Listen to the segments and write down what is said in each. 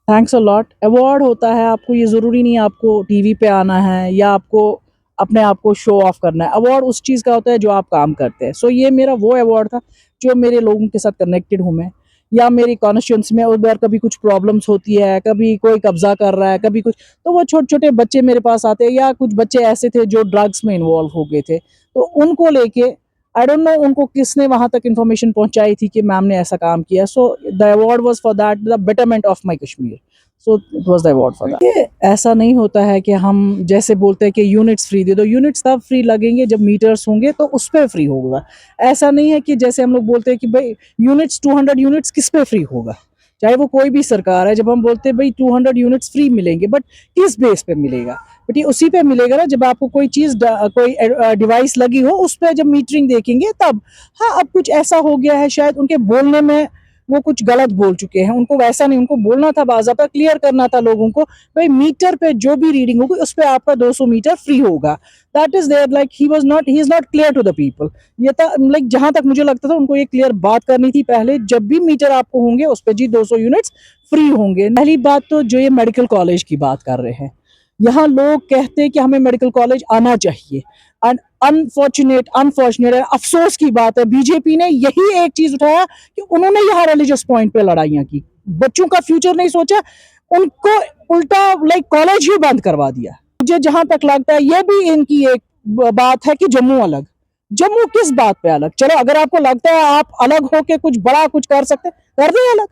Thanks a lot. Award होता है, आपको ये ज़रूरी नहीं है आपको टीवी पे आना है या आपको अपने आप को शो ऑफ करना है। अवार्ड उस चीज़ का होता है जो आप काम करते हैं। सो ये मेरा वो अवार्ड था जो मेरे लोगों के साथ कनेक्टेड हूँ मैं, या मेरी कॉन्स्टिट्यूंसी में उधर कभी कुछ प्रॉब्लम्स होती है, कभी कोई कब्जा कर रहा है, कभी कुछ, तो वो छोटे छोटे बच्चे मेरे पास आते हैं, या कुछ बच्चे ऐसे थे जो ड्रग्स में इन्वॉल्व हो गए थे, तो उनको लेके आई डोंट नो उनको किसने वहां तक इन्फॉर्मेशन पहुंचाई थी कि मैम ने ऐसा काम किया। So the award was for that, the betterment of my Kashmir. So it was the award for that. ये ऐसा नहीं होता है कि हम जैसे बोलते हैं कि यूनिट्स फ्री दे दो, यूनिट्स तब फ्री लगेंगे जब मीटर्स होंगे तो उस पर फ्री होगा। ऐसा नहीं है कि जैसे हम लोग बोलते हैं कि भाई यूनिट्स 200 यूनिट्स किस पे फ्री होगा, चाहे वो कोई भी सरकार है। जब हम बोलते हैं भाई 200 यूनिट्स फ्री मिलेंगे, बट किस बेस पे मिलेगा? बट ये उसी पे मिलेगा ना जब आपको कोई चीज कोई डिवाइस लगी हो, उस पर जब मीटरिंग देखेंगे तब। हाँ, अब कुछ ऐसा हो गया है शायद उनके बोलने में, वो कुछ गलत बोल चुके हैं, उनको वैसा नहीं, उनको बोलना था, बाज़ाब्ता क्लियर करना था लोगों को, भाई मीटर पे जो भी रीडिंग होगी उस पे आपका 200 मीटर फ्री होगा। That is there, like he is not clear to the people. ये था, लाइक जहां तक मुझे लगता था उनको ये क्लियर बात करनी थी पहले, जब भी मीटर आपको होंगे उस पे जी 200 यूनिट्स फ्री होंगे। पहली बात तो जो ये मेडिकल कॉलेज की बात कर रहे हैं, यहाँ लोग कहते हैं कि हमें मेडिकल कॉलेज आना चाहिए, एंड अनफॉर्चुनेट अफसोस की बात है बीजेपी ने यही एक चीज उठाया कि उन्होंने यहाँ रिलीजियस पॉइंट पे लड़ाइयाँ की, बच्चों का फ्यूचर नहीं सोचा, उनको उल्टा लाइक कॉलेज ही बंद करवा दिया। मुझे जहां तक लगता है ये भी इनकी एक बात है कि जम्मू अलग। जम्मू किस बात पे अलग? चलो अगर आपको लगता है आप अलग होके कुछ बड़ा कुछ कर सकते, कर दे अलग,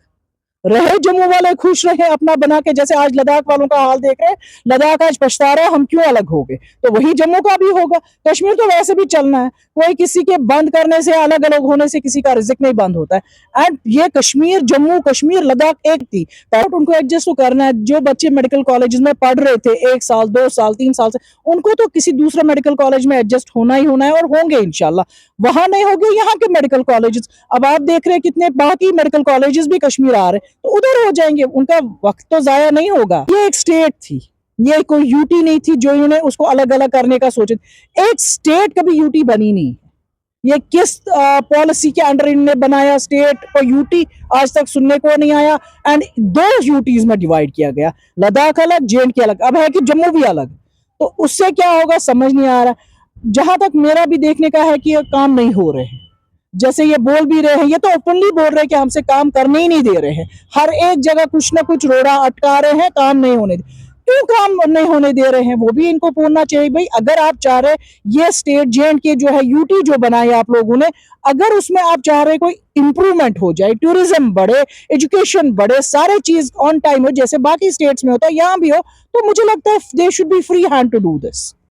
रहे जम्मू वाले खुश रहे अपना बना के। जैसे आज लद्दाख वालों का हाल देख रहे हैं, लद्दाख आज पछता रहा है हम क्यों अलग हो गए, तो वही जम्मू का भी होगा। कश्मीर तो वैसे भी चलना है, कोई किसी के बंद करने से, अलग अलग होने से किसी का रिजिक नहीं बंद होता है। एंड ये कश्मीर, जम्मू कश्मीर लद्दाख एक थी, बट उनको एडजस्ट तो करना है। जो बच्चे मेडिकल कॉलेज में पढ़ रहे थे 1 साल 2 साल 3 साल से, उनको तो किसी दूसरे मेडिकल कॉलेज में एडजस्ट होना ही होना है, और होंगे इंशाल्लाह। वहां नहीं होंगे यहाँ के मेडिकल कॉलेजेस, अब आप देख रहे हैं कितने बाकी मेडिकल कॉलेजेस भी कश्मीर आ रहे हैं, तो उधर हो जाएंगे, उनका वक्त तो जाया नहीं होगा। ये एक स्टेट थी, ये कोई यूटी नहीं थी जो इन्होंने उसको अलग अलग करने का सोचा। एक स्टेट कभी यूटी बनी नहीं, ये किस पॉलिसी के अंडर इन्होंने बनाया स्टेट को यूटी, आज तक सुनने को नहीं आया। एंड 2 यूटीज में डिवाइड किया गया, लद्दाख अलग, JNK अलग, अब है कि जम्मू भी अलग, तो उससे क्या होगा समझ नहीं आ रहा। जहां तक मेरा भी देखने का है कि ये काम नहीं हो रहे हैं, जैसे ये बोल भी रहे हैं, ये तो ओपनली बोल रहे हैं कि हमसे काम करने ही नहीं दे रहे हैं, हर एक जगह कुछ ना कुछ रोड़ा अटका रहे हैं, काम नहीं होने दे। क्यों काम नहीं होने दे रहे हैं, वो भी इनको पूछना चाहिए। भाई अगर आप चाह रहे, ये स्टेट JNK जो है, यूटी जो बनाई आप लोगों ने, अगर उसमें आप चाह रहे कोई इंप्रूवमेंट हो जाए, टूरिज्म बढ़े, एजुकेशन बढ़े, सारे चीज ऑन टाइम हो जैसे बाकी स्टेट्स में होता है, यहाँ भी हो, तो मुझे लगता है they should be free hand to do this.